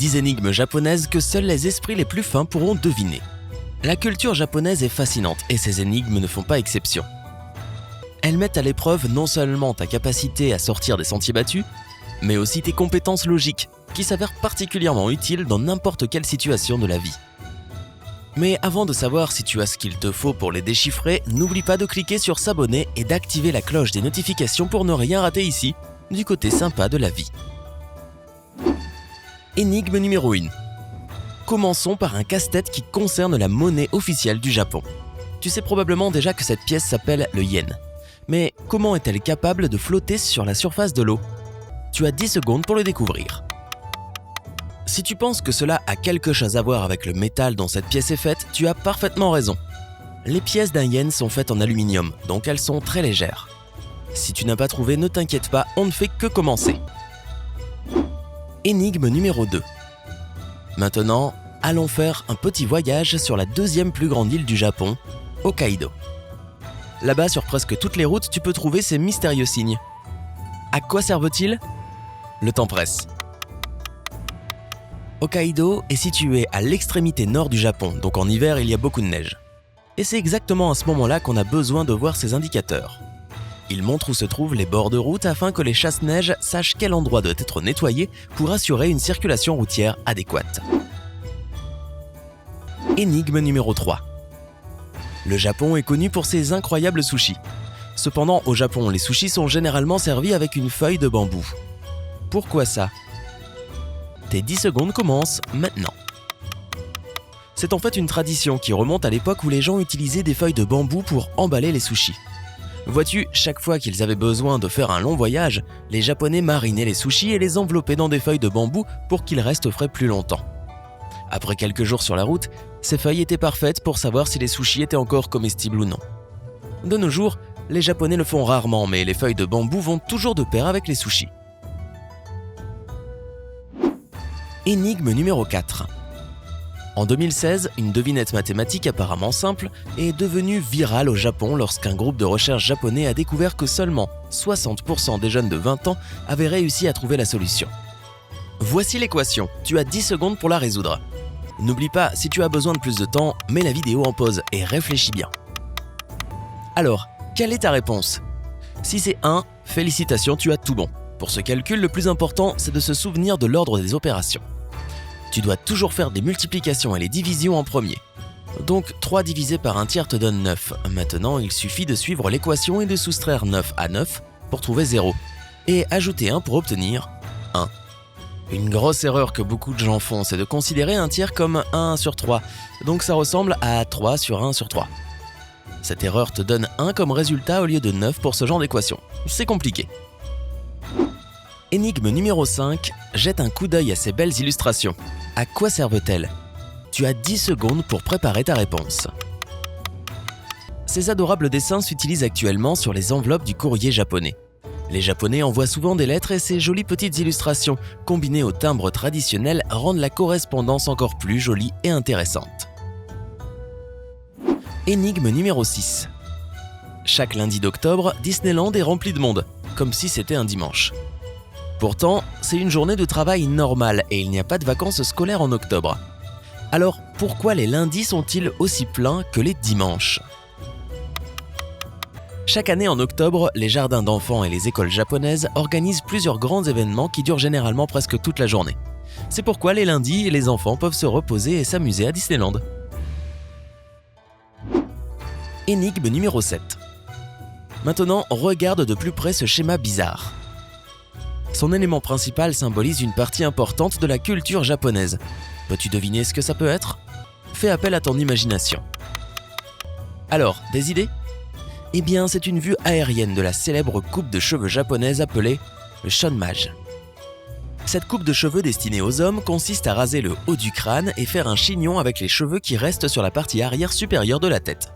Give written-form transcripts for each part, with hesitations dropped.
10 énigmes japonaises que seuls les esprits les plus fins pourront deviner. La culture japonaise est fascinante et ces énigmes ne font pas exception. Elles mettent à l'épreuve non seulement ta capacité à sortir des sentiers battus, mais aussi tes compétences logiques, qui s'avèrent particulièrement utiles dans n'importe quelle situation de la vie. Mais avant de savoir si tu as ce qu'il te faut pour les déchiffrer, n'oublie pas de cliquer sur s'abonner et d'activer la cloche des notifications pour ne rien rater ici, du côté sympa de la vie. Énigme numéro 1. Commençons par un casse-tête qui concerne la monnaie officielle du Japon. Tu sais probablement déjà que cette pièce s'appelle le yen. Mais comment est-elle capable de flotter sur la surface de l'eau ? Tu as 10 secondes pour le découvrir. Si tu penses que cela a quelque chose à voir avec le métal dont cette pièce est faite, tu as parfaitement raison. Les pièces d'un yen sont faites en aluminium, donc elles sont très légères. Si tu n'as pas trouvé, ne t'inquiète pas, on ne fait que commencer. Énigme numéro 2. Maintenant, allons faire un petit voyage sur la deuxième plus grande île du Japon, Hokkaido. Là-bas, sur presque toutes les routes, tu peux trouver ces mystérieux signes. À quoi servent-ils ? Le temps presse. Hokkaido est situé à l'extrémité nord du Japon, donc en hiver, il y a beaucoup de neige. Et c'est exactement à ce moment-là qu'on a besoin de voir ces indicateurs. Ils montrent où se trouvent les bords de route afin que les chasse-neige sachent quel endroit doit être nettoyé pour assurer une circulation routière adéquate. Énigme numéro 3. Le Japon est connu pour ses incroyables sushis. Cependant, au Japon, les sushis sont généralement servis avec une feuille de bambou. Pourquoi ça ? Tes 10 secondes commencent maintenant. C'est en fait une tradition qui remonte à l'époque où les gens utilisaient des feuilles de bambou pour emballer les sushis. Vois-tu, chaque fois qu'ils avaient besoin de faire un long voyage, les Japonais marinaient les sushis et les enveloppaient dans des feuilles de bambou pour qu'ils restent frais plus longtemps. Après quelques jours sur la route, ces feuilles étaient parfaites pour savoir si les sushis étaient encore comestibles ou non. De nos jours, les Japonais le font rarement, mais les feuilles de bambou vont toujours de pair avec les sushis. Énigme numéro 4. En 2016, une devinette mathématique apparemment simple est devenue virale au Japon lorsqu'un groupe de recherche japonais a découvert que seulement 60% des jeunes de 20 ans avaient réussi à trouver la solution. Voici l'équation, tu as 10 secondes pour la résoudre. N'oublie pas, si tu as besoin de plus de temps, mets la vidéo en pause et réfléchis bien. Alors, quelle est ta réponse ? Si c'est 1, félicitations, tu as tout bon. Pour ce calcul, le plus important, c'est de se souvenir de l'ordre des opérations. Tu dois toujours faire des multiplications et les divisions en premier. Donc 3 divisé par un tiers te donne 9. Maintenant, il suffit de suivre l'équation et de soustraire 9 à 9 pour trouver 0. Et ajouter 1 pour obtenir 1. Une grosse erreur que beaucoup de gens font, c'est de considérer un tiers comme 1 sur 3. Donc ça ressemble à 3 sur 1 sur 3. Cette erreur te donne 1 comme résultat au lieu de 9 pour ce genre d'équation. C'est compliqué. Énigme numéro 5, jette un coup d'œil à ces belles illustrations. À quoi servent-elles ? Tu as 10 secondes pour préparer ta réponse. Ces adorables dessins s'utilisent actuellement sur les enveloppes du courrier japonais. Les Japonais envoient souvent des lettres et ces jolies petites illustrations, combinées au timbre traditionnel, rendent la correspondance encore plus jolie et intéressante. Énigme numéro 6. Chaque lundi d'octobre, Disneyland est rempli de monde, comme si c'était un dimanche. Pourtant, c'est une journée de travail normale et il n'y a pas de vacances scolaires en octobre. Alors, pourquoi les lundis sont-ils aussi pleins que les dimanches ? Chaque année en octobre, les jardins d'enfants et les écoles japonaises organisent plusieurs grands événements qui durent généralement presque toute la journée. C'est pourquoi les lundis, les enfants peuvent se reposer et s'amuser à Disneyland. Énigme numéro 7. Maintenant, regarde de plus près ce schéma bizarre. Son élément principal symbolise une partie importante de la culture japonaise. Peux-tu deviner ce que ça peut être ? Fais appel à ton imagination. Alors, des idées ? Eh bien, c'est une vue aérienne de la célèbre coupe de cheveux japonaise appelée le shonmage. Cette coupe de cheveux destinée aux hommes consiste à raser le haut du crâne et faire un chignon avec les cheveux qui restent sur la partie arrière supérieure de la tête.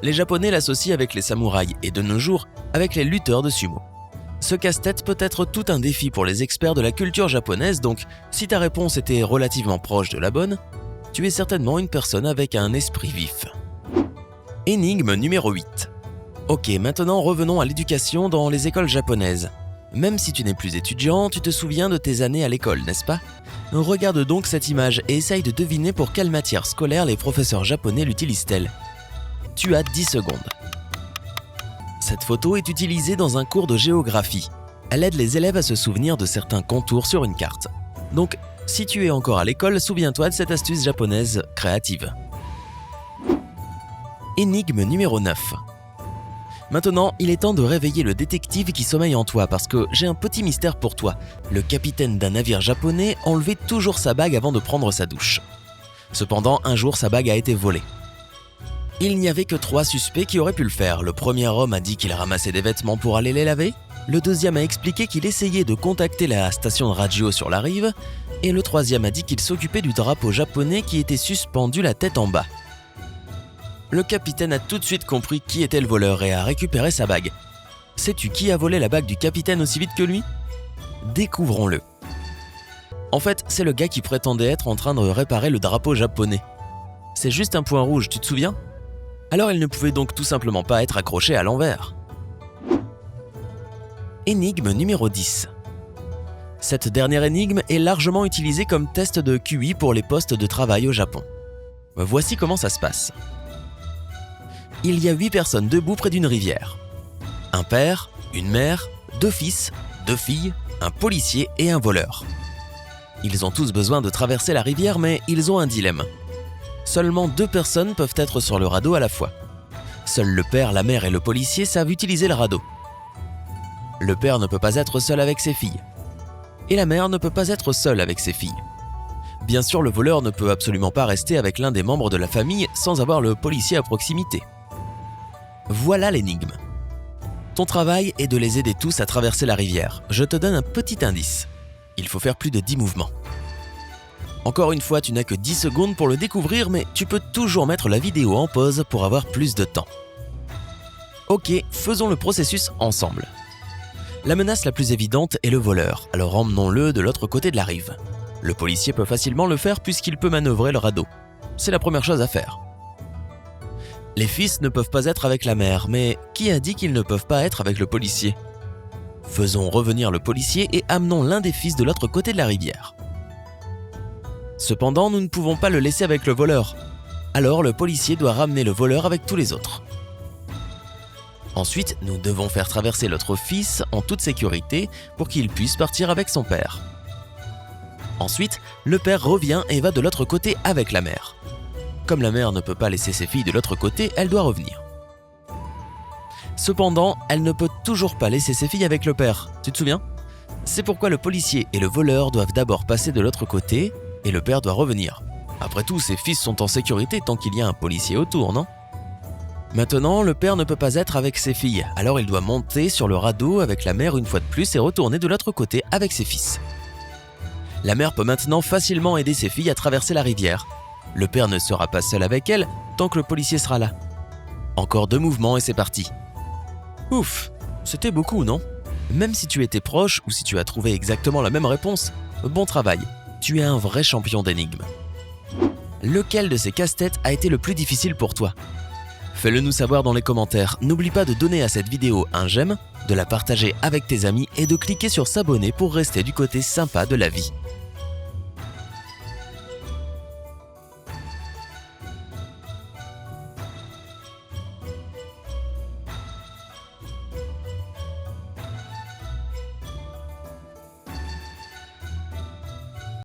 Les Japonais l'associent avec les samouraïs et de nos jours avec les lutteurs de sumo. Ce casse-tête peut être tout un défi pour les experts de la culture japonaise, donc si ta réponse était relativement proche de la bonne, tu es certainement une personne avec un esprit vif. Énigme numéro 8. Ok, maintenant revenons à l'éducation dans les écoles japonaises. Même si tu n'es plus étudiant, tu te souviens de tes années à l'école, n'est-ce pas ? Regarde donc cette image et essaye de deviner pour quelle matière scolaire les professeurs japonais l'utilisent-elles. Tu as 10 secondes. Cette photo est utilisée dans un cours de géographie. Elle aide les élèves à se souvenir de certains contours sur une carte. Donc, si tu es encore à l'école, souviens-toi de cette astuce japonaise créative. Énigme numéro 9. Maintenant, il est temps de réveiller le détective qui sommeille en toi parce que j'ai un petit mystère pour toi. Le capitaine d'un navire japonais enlevait toujours sa bague avant de prendre sa douche. Cependant, un jour, sa bague a été volée. Il n'y avait que 3 suspects qui auraient pu le faire. Le premier homme a dit qu'il ramassait des vêtements pour aller les laver. Le deuxième a expliqué qu'il essayait de contacter la station de radio sur la rive. Et le troisième a dit qu'il s'occupait du drapeau japonais qui était suspendu la tête en bas. Le capitaine a tout de suite compris qui était le voleur et a récupéré sa bague. Sais-tu qui a volé la bague du capitaine aussi vite que lui ? Découvrons-le. En fait, c'est le gars qui prétendait être en train de réparer le drapeau japonais. C'est juste un point rouge, tu te souviens ? Alors il ne pouvait donc tout simplement pas être accroché à l'envers. Énigme numéro 10. Cette dernière énigme est largement utilisée comme test de QI pour les postes de travail au Japon. Voici comment ça se passe. Il y a 8 personnes debout près d'une rivière. Un père, une mère, 2 fils, 2 filles, un policier et un voleur. Ils ont tous besoin de traverser la rivière, mais ils ont un dilemme. Seulement 2 personnes peuvent être sur le radeau à la fois. Seuls le père, la mère et le policier savent utiliser le radeau. Le père ne peut pas être seul avec ses filles. Et la mère ne peut pas être seule avec ses filles. Bien sûr, le voleur ne peut absolument pas rester avec l'un des membres de la famille sans avoir le policier à proximité. Voilà l'énigme. Ton travail est de les aider tous à traverser la rivière. Je te donne un petit indice. Il faut faire plus de 10 mouvements. Encore une fois, tu n'as que 10 secondes pour le découvrir, mais tu peux toujours mettre la vidéo en pause pour avoir plus de temps. Ok, faisons le processus ensemble. La menace la plus évidente est le voleur, alors emmenons-le de l'autre côté de la rive. Le policier peut facilement le faire puisqu'il peut manœuvrer le radeau. C'est la première chose à faire. Les fils ne peuvent pas être avec la mère, mais qui a dit qu'ils ne peuvent pas être avec le policier ? Faisons revenir le policier et amenons l'un des fils de l'autre côté de la rivière. Cependant, nous ne pouvons pas le laisser avec le voleur. Alors le policier doit ramener le voleur avec tous les autres. Ensuite, nous devons faire traverser l'autre fils en toute sécurité pour qu'il puisse partir avec son père. Ensuite, le père revient et va de l'autre côté avec la mère. Comme la mère ne peut pas laisser ses filles de l'autre côté, elle doit revenir. Cependant, elle ne peut toujours pas laisser ses filles avec le père, tu te souviens ? C'est pourquoi le policier et le voleur doivent d'abord passer de l'autre côté et le père doit revenir. Après tout, ses fils sont en sécurité tant qu'il y a un policier autour, non ? Maintenant, le père ne peut pas être avec ses filles, alors il doit monter sur le radeau avec la mère une fois de plus et retourner de l'autre côté avec ses fils. La mère peut maintenant facilement aider ses filles à traverser la rivière. Le père ne sera pas seul avec elle tant que le policier sera là. Encore 2 mouvements et c'est parti. Ouf, c'était beaucoup, non ? Même si tu étais proche ou si tu as trouvé exactement la même réponse, bon travail, tu es un vrai champion d'énigmes. Lequel de ces casse-têtes a été le plus difficile pour toi ? Fais-le nous savoir dans les commentaires. N'oublie pas de donner à cette vidéo un j'aime, de la partager avec tes amis et de cliquer sur s'abonner pour rester du côté sympa de la vie.